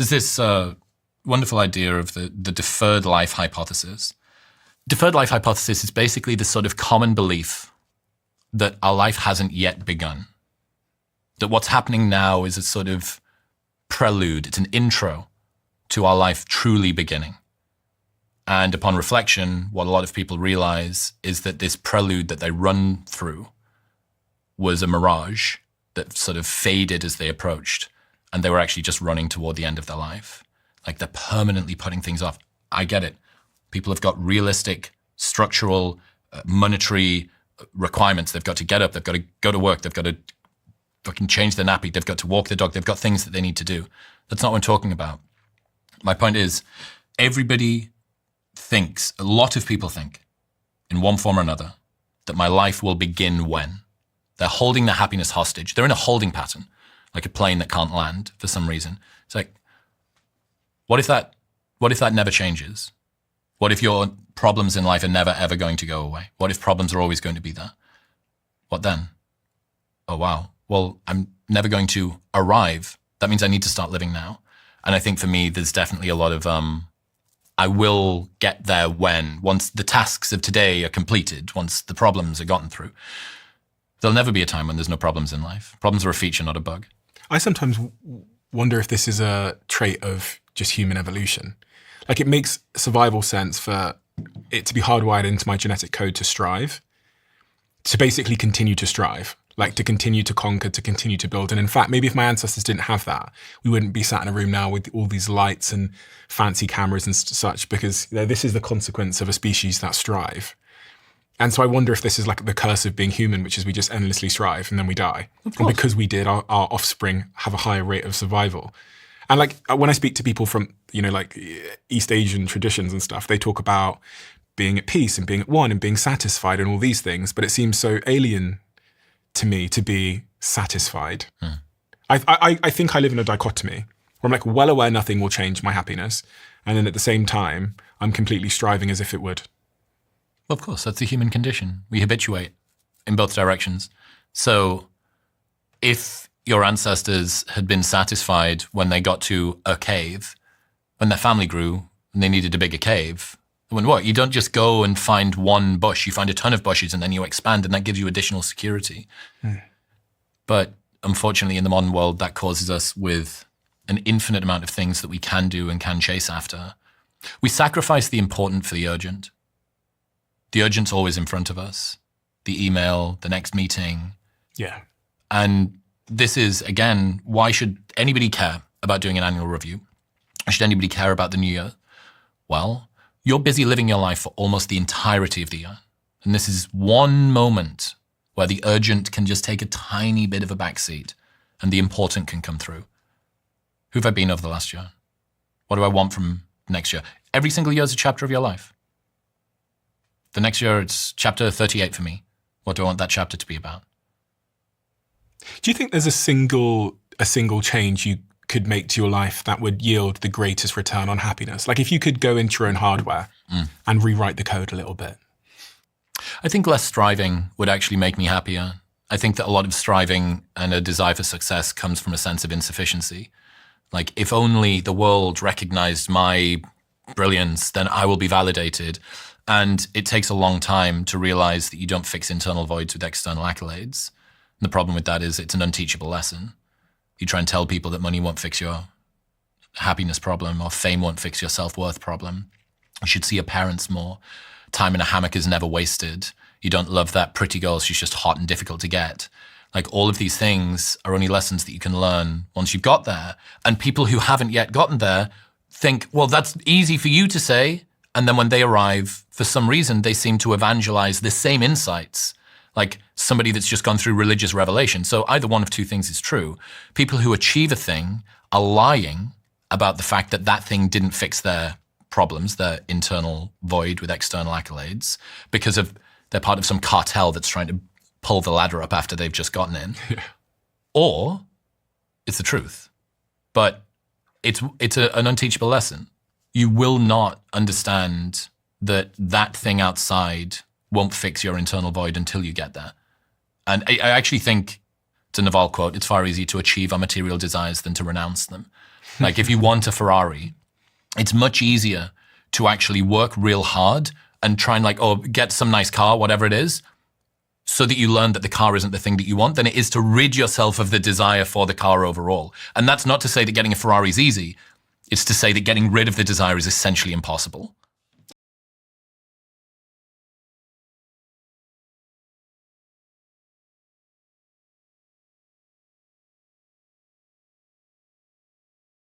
There's this wonderful idea of the deferred life hypothesis. Deferred life hypothesis is basically the sort of common belief that our life hasn't yet begun. That what's happening now is a sort of prelude, it's an intro to our life truly beginning. And upon reflection, what a lot of people realize is that this prelude that they run through was a mirage that sort of faded as they approached, and they were actually just running toward the end of their life. Like they're permanently putting things off. I get it. People have got realistic, structural, monetary requirements. They've got to get up, they've got to go to work, they've got to fucking change their nappy, they've got to walk the dog, they've got things that they need to do. That's not what I'm talking about. My point is, everybody thinks, a lot of people think, in one form or another, that my life will begin when. They're holding their happiness hostage. They're in a holding pattern, like a plane that can't land for some reason. It's like, what if that never changes? What if your problems in life are never, ever going to go away? What if problems are always going to be there? What then? Oh, wow. Well, I'm never going to arrive. That means I need to start living now. And I think for me, there's definitely a lot of, I will get there once the tasks of today are completed, once the problems are gotten through. There'll never be a time when there's no problems in life. Problems are a feature, not a bug. I sometimes wonder if this is a trait of just human evolution. Like it makes survival sense for it to be hardwired into my genetic code to strive, to basically continue to strive, like to continue to conquer, to continue to build. And in fact, maybe if my ancestors didn't have that, we wouldn't be sat in a room now with all these lights and fancy cameras and such, because this is the consequence of a species that strive. And so I wonder if this is like the curse of being human, which is we just endlessly strive and then we die. And because we did, our offspring have a higher rate of survival. And like when I speak to people from, like East Asian traditions and stuff, they talk about being at peace and being at one and being satisfied and all these things. But it seems so alien to me to be satisfied. I think I live in a dichotomy where I'm like well aware nothing will change my happiness. And then at the same time, I'm completely striving as if it would. Well, of course, that's the human condition. We habituate in both directions. So if your ancestors had been satisfied when they got to a cave, when their family grew and they needed a bigger cave, when what? You don't just go and find one bush, you find a ton of bushes and then you expand and that gives you additional security. But unfortunately in the modern world, that causes us with an infinite amount of things that we can do and can chase after. We sacrifice the important for the urgent. The urgent's always in front of us. The email, the next meeting. Yeah. And this is, again, why should anybody care about doing an annual review? Should anybody care about the new year? Well, you're busy living your life for almost the entirety of the year. And this is one moment where the urgent can just take a tiny bit of a backseat and the important can come through. Who have I been over the last year? What do I want from next year? Every single year is a chapter of your life. The next year, it's chapter 38 for me. What do I want that chapter to be about? Do you think there's a single change you could make to your life that would yield the greatest return on happiness? Like if you could go into your own hardware and rewrite the code a little bit. I think less striving would actually make me happier. I think that a lot of striving and a desire for success comes from a sense of insufficiency. Like if only the world recognized my brilliance, then I will be validated. And it takes a long time to realize that you don't fix internal voids with external accolades. And the problem with that is it's an unteachable lesson. You try and tell people that money won't fix your happiness problem or fame won't fix your self-worth problem. You should see your parents more. Time in a hammock is never wasted. You don't love that pretty girl, she's just hot and difficult to get. Like all of these things are only lessons that you can learn once you've got there. And people who haven't yet gotten there think, well, that's easy for you to say. And then when they arrive, for some reason, they seem to evangelize the same insights, like somebody that's just gone through religious revelation. So either one of two things is true. People who achieve a thing are lying about the fact that that thing didn't fix their problems, their internal void with external accolades, because they're part of some cartel that's trying to pull the ladder up after they've just gotten in. Yeah. Or it's the truth. But it's an unteachable lesson. You will not understand that thing outside won't fix your internal void until you get there. And I actually think It's a Naval quote. It's far easier to achieve our material desires than to renounce them. Like if you want a Ferrari, it's much easier to actually work real hard and try and get some nice car, whatever it is, so that you learn that the car isn't the thing that you want, than it is to rid yourself of the desire for the car overall. And that's not to say that getting a Ferrari is easy. It's to say that getting rid of the desire is essentially impossible.